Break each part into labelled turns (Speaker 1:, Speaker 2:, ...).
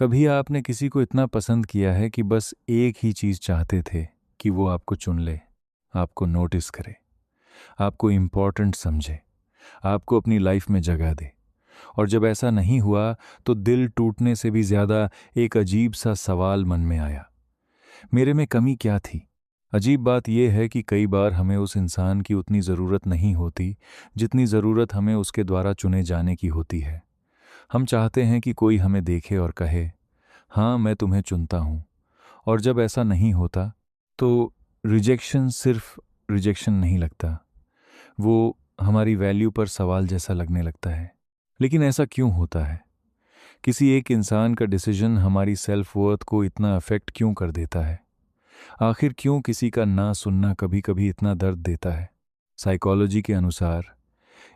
Speaker 1: कभी आपने किसी को इतना पसंद किया है कि बस एक ही चीज़ चाहते थे कि वो आपको चुन ले, आपको नोटिस करे, आपको इम्पोर्टेंट समझे, आपको अपनी लाइफ में जगह दे। और जब ऐसा नहीं हुआ तो दिल टूटने से भी ज़्यादा एक अजीब सा सवाल मन में आया, मेरे में कमी क्या थी। अजीब बात यह है कि कई बार हमें उस इंसान की उतनी ज़रूरत नहीं होती जितनी ज़रूरत हमें उसके द्वारा चुने जाने की होती है। हम चाहते हैं कि कोई हमें देखे और कहे, हाँ मैं तुम्हें चुनता हूँ। और जब ऐसा नहीं होता तो रिजेक्शन सिर्फ रिजेक्शन नहीं लगता, वो हमारी वैल्यू पर सवाल जैसा लगने लगता है। लेकिन ऐसा क्यों होता है? किसी एक इंसान का डिसीजन हमारी सेल्फ वर्थ को इतना अफेक्ट क्यों कर देता है? आखिर क्यों किसी का ना सुनना कभी कभी इतना दर्द देता है? साइकोलॉजी के अनुसार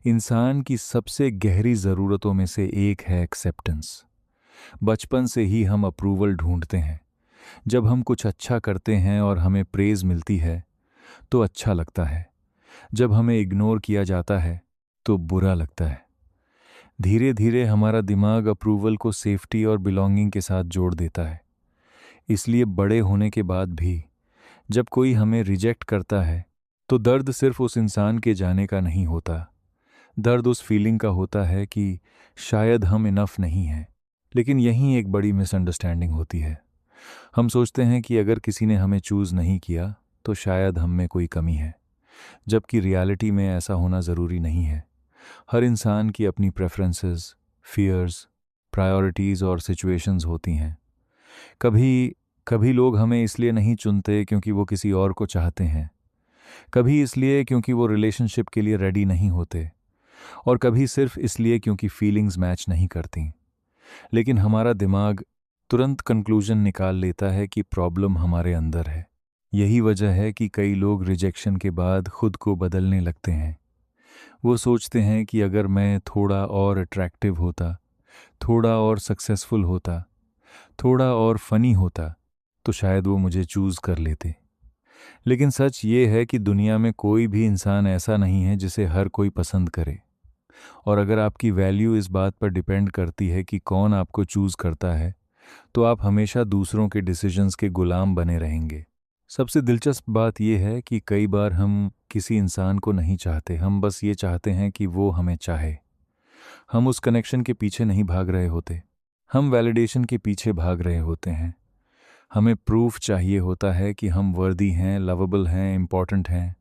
Speaker 1: इंसान की सबसे गहरी ज़रूरतों में से एक है एक्सेप्टेंस। बचपन से ही हम अप्रूवल ढूंढते हैं। जब हम कुछ अच्छा करते हैं और हमें प्रेज मिलती है तो अच्छा लगता है। जब हमें इग्नोर किया जाता है तो बुरा लगता है। धीरे धीरे हमारा दिमाग अप्रूवल को सेफ्टी और बिलोंगिंग के साथ जोड़ देता है। इसलिए बड़े होने के बाद भी जब कोई हमें रिजेक्ट करता है तो दर्द सिर्फ उस इंसान के जाने का नहीं होता। दर्द उस फीलिंग का होता है कि शायद हम इनफ नहीं हैं। लेकिन यहीं एक बड़ी मिसअंडरस्टैंडिंग होती है। हम सोचते हैं कि अगर किसी ने हमें चूज़ नहीं किया तो शायद हम में कोई कमी है, जबकि रियलिटी में ऐसा होना ज़रूरी नहीं है। हर इंसान की अपनी प्रेफरेंसेस, फियर्स, प्रायोरिटीज़ और सिचुएशंस होती हैं। कभी कभी लोग हमें इसलिए नहीं चुनते क्योंकि वो किसी और को चाहते हैं, कभी इसलिए क्योंकि वो रिलेशनशिप के लिए रेडी नहीं होते, और कभी सिर्फ इसलिए क्योंकि फीलिंग्स मैच नहीं करती। लेकिन हमारा दिमाग तुरंत कंक्लूजन निकाल लेता है कि प्रॉब्लम हमारे अंदर है। यही वजह है कि कई लोग रिजेक्शन के बाद खुद को बदलने लगते हैं। वो सोचते हैं कि अगर मैं थोड़ा और अट्रैक्टिव होता, थोड़ा और सक्सेसफुल होता, थोड़ा और फनी होता तो शायद वो मुझे चूज़ कर लेते। लेकिन सच ये है कि दुनिया में कोई भी इंसान ऐसा नहीं है जिसे हर कोई पसंद करे। और अगर आपकी वैल्यू इस बात पर डिपेंड करती है कि कौन आपको चूज़ करता है तो आप हमेशा दूसरों के डिसीजंस के गुलाम बने रहेंगे। सबसे दिलचस्प बात यह है कि कई बार हम किसी इंसान को नहीं चाहते, हम बस ये चाहते हैं कि वो हमें चाहे। हम उस कनेक्शन के पीछे नहीं भाग रहे होते, हम वैलिडेशन के पीछे भाग रहे होते हैं। हमें प्रूफ चाहिए होता है कि हम वर्दी हैं, लवेबल हैं, इम्पॉर्टेंट हैं।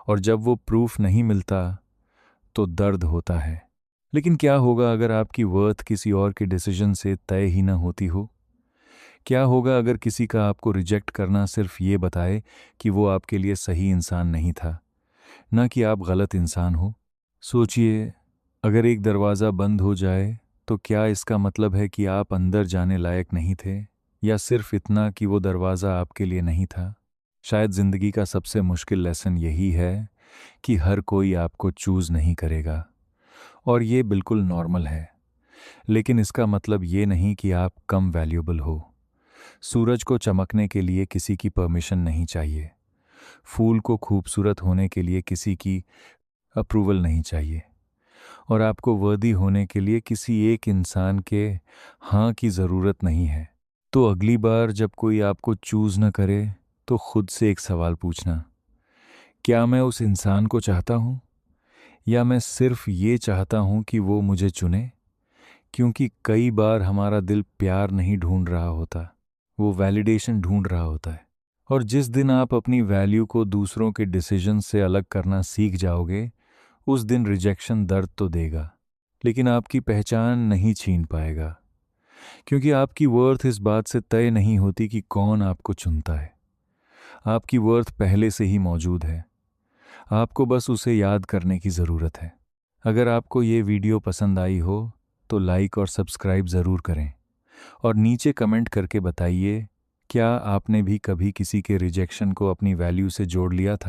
Speaker 1: और जब वो प्रूफ नहीं मिलता तो दर्द होता है। लेकिन क्या होगा अगर आपकी वर्थ किसी और के डिसीजन से तय ही ना होती हो? क्या होगा अगर किसी का आपको रिजेक्ट करना सिर्फ ये बताए कि वो आपके लिए सही इंसान नहीं था, ना कि आप गलत इंसान हो? सोचिए, अगर एक दरवाज़ा बंद हो जाए तो क्या इसका मतलब है कि आप अंदर जाने लायक नहीं थे, या सिर्फ इतना कि वो दरवाज़ा आपके लिए नहीं था? शायद ज़िंदगी का सबसे मुश्किल लेसन यही है कि हर कोई आपको चूज़ नहीं करेगा, और ये बिल्कुल नॉर्मल है। लेकिन इसका मतलब ये नहीं कि आप कम वैल्यूएबल हो। सूरज को चमकने के लिए किसी की परमिशन नहीं चाहिए। फूल को खूबसूरत होने के लिए किसी की अप्रूवल नहीं चाहिए। और आपको वर्दी होने के लिए किसी एक इंसान के हाँ की ज़रूरत नहीं है। तो अगली बार जब कोई आपको चूज़ न करे तो खुद से एक सवाल पूछना, क्या मैं उस इंसान को चाहता हूँ, या मैं सिर्फ ये चाहता हूँ कि वो मुझे चुने? क्योंकि कई बार हमारा दिल प्यार नहीं ढूंढ रहा होता, वो वैलिडेशन ढूंढ रहा होता है। और जिस दिन आप अपनी वैल्यू को दूसरों के डिसीजन से अलग करना सीख जाओगे, उस दिन रिजेक्शन दर्द तो देगा, लेकिन आपकी पहचान नहीं छीन पाएगा। क्योंकि आपकी वर्थ इस बात से तय नहीं होती कि कौन आपको चुनता है। आपकी वर्थ पहले से ही मौजूद है, आपको बस उसे याद करने की ज़रूरत है। अगर आपको ये वीडियो पसंद आई हो तो लाइक और सब्सक्राइब ज़रूर करें, और नीचे कमेंट करके बताइए, क्या आपने भी कभी किसी के रिजेक्शन को अपनी वैल्यू से जोड़ लिया था?